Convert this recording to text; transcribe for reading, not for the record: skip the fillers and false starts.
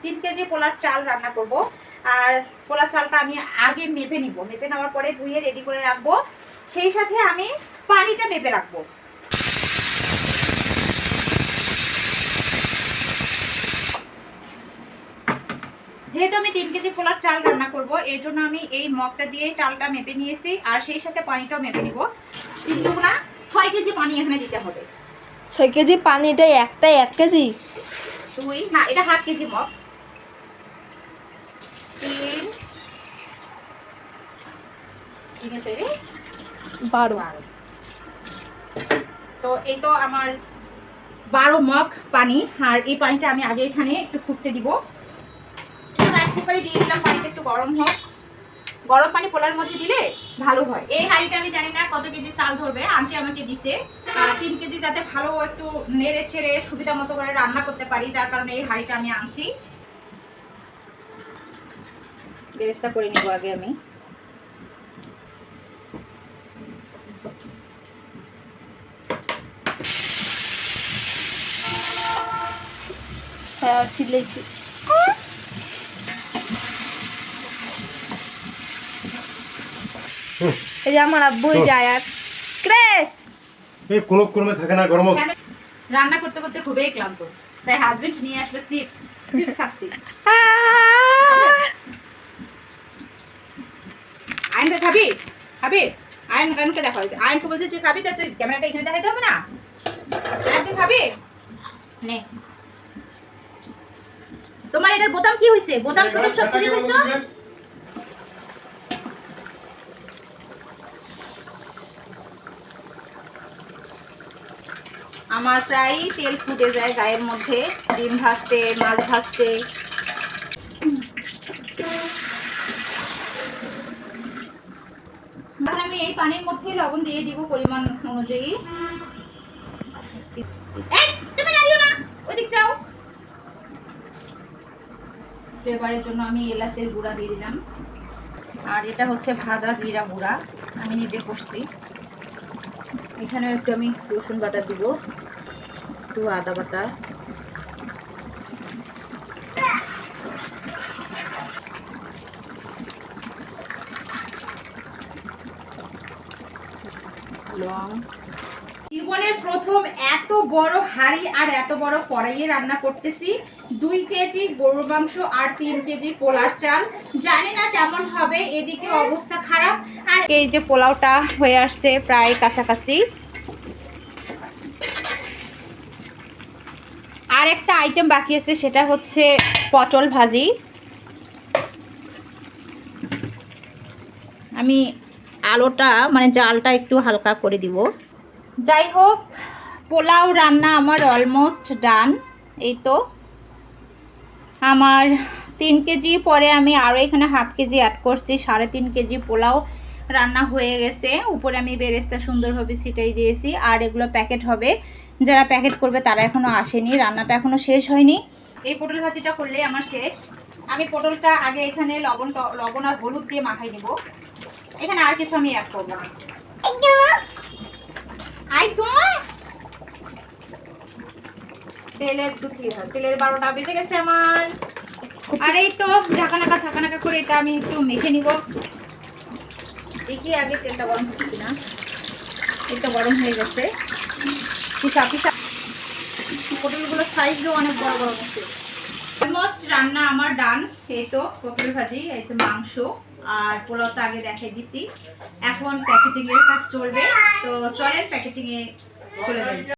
3 KG পোলার চাল রান্না করব। আর পোলার চালটা আমি আগে মেপে নিব, মেপে নেওয়ার পরে ধুয়ে রেডি করে রাখবো। সেই সাথে আমি পানিটা মেপে রাখবো। যেহেতু আমি 3 কেজি পোলার চাল রান্না করব, এই জন্য আমি এই মগটা দিয়ে চালটা মেপে নিয়েছি, আর সেই সাথে পানিটাও মেপে নিব। 3 দুগুণা 6 কেজি পানি এখানে দিতে হবে। 6 কেজি পানিটা একটা 1 কেজি? 2 না, এটা হাফ কেজি মগ। 3 12। তো এই তো আমার 12 মগ পানি। আর এই পানিটা আমি আগে এখানে একটু ফুটতে দিব। রাইস কুকারে দিয়ে দিলাম, পানিটা একটু গরম হোক। গরম পানি পোলার মধ্যে দিলে ভালো হয়। এই হাঁড়িটা আমি জানি না কত কেজি চাল ধরবে, আন্টি আমাকে দিছে 3 কেজি, যাতে ভালো একটু নেড়ে ছেড়ে সুবিধা মতো করে রান্না করতে পারি, যার কারণে এই হাঁড়িটা আমি আনছি। বেরেস্তা করে নিব আগে আমি। হ্যাঁ চিল্লাইছি। এই যে আমার আব্বু যায় আর রে এই কোনো ক্রমে থাকে না গরম। রান্না করতে করতে খুবই ক্লান্ত, তাই হাজবেন্ড নিয়ে আসলে চিপস খাচ্ছি। আয়নকে খাবি? খাবি? আয়নকে দেখা হয়েছে, আয়নকে বলছে তুই খাবি, তুই ক্যামেরাটা এখানে দেখাইতে হবে না। আয়নকে খাবি? নে, তোমার এটার বোতাম কি হয়েছে? বোতাম সব ছিঁড়ে ফেলছো? আমার প্রায় তেল ফুটে যায় গায়ের মধ্যে, ডিম ভাজতে, মাছ ভাজতে। আমি এই পানির মধ্যে লবণ দিয়ে দিব পরিমাণ অনুযায়ী। তুমি দাঁড়িও না, ওদিক যাও। ফ্লেভারের জন্য আমি এলাচের গুঁড়া দিয়ে দিলাম। আর এটা হচ্ছে ভাজা জিরা গুঁড়া, আমি নিজে কষছি। এখানেও একটু আমি রসুন বাটা দিব, একটু আদা বাটা, লং। জীবনের প্রথম এত বড় হাঁড়ি আর এত বড় কড়াইয়ে রান্না করতেছি। 2 কেজি গরুর মাংস আর 3 কেজি পোলার চাল। জানি না কেমন হবে, এদিকে অবস্থা খারাপ। আর এই যে পোলাওটা হয়ে আসছে প্রায় কাছাকাছি। আর একটা আইটেম বাকি আছে, সেটা হচ্ছে পটল ভাজি। আমি আলুটা মানে জালটা একটু হালকা করে দিব। যাই হোক, পোলাও রান্না আমার অলমোস্ট ডান। এই তো আমার 3 কেজি, পরে আমি আরও এখানে হাফ কেজি অ্যাড করছি, 3.5 কেজি পোলাও রান্না হয়ে গেছে। উপরে আমি বেরেস্তা সুন্দরভাবে ছিটাই দিয়েছি। আর এগুলো প্যাকেট হবে, যারা প্যাকেট করবে তারা এখনও আসেনি, রান্নাটা এখনও শেষ হয়নি। এই পটল ভাজিটা করলে আমার শেষ। আমি পটলটা আগে এখানে লবণ আর হলুদ দিয়ে মাখাই নেব। এখানে আর কিছু আমি অ্যাড করবো না। তেলের 12টা বেজে গেছে আমার। আর এই তো ঝাঁকানাকা করে এটা আমি একটু মেখে নিব। দেখি আগে তেলটা গরম হচ্ছে কিনা। তেলটা গরম হয়ে গেছে। পটলগুলোর সাইজও অনেক বড় বড় হচ্ছে। অলমোস্ট রান্না আমার ডান। এই তো পটল ভাজি, এই তো মাংস আর পোলাওটা আগে দেখাই দিছি। এখন প্যাকেটিং এর কাজ চলবে, তো চলেন প্যাকেটিং এ চলে যাই।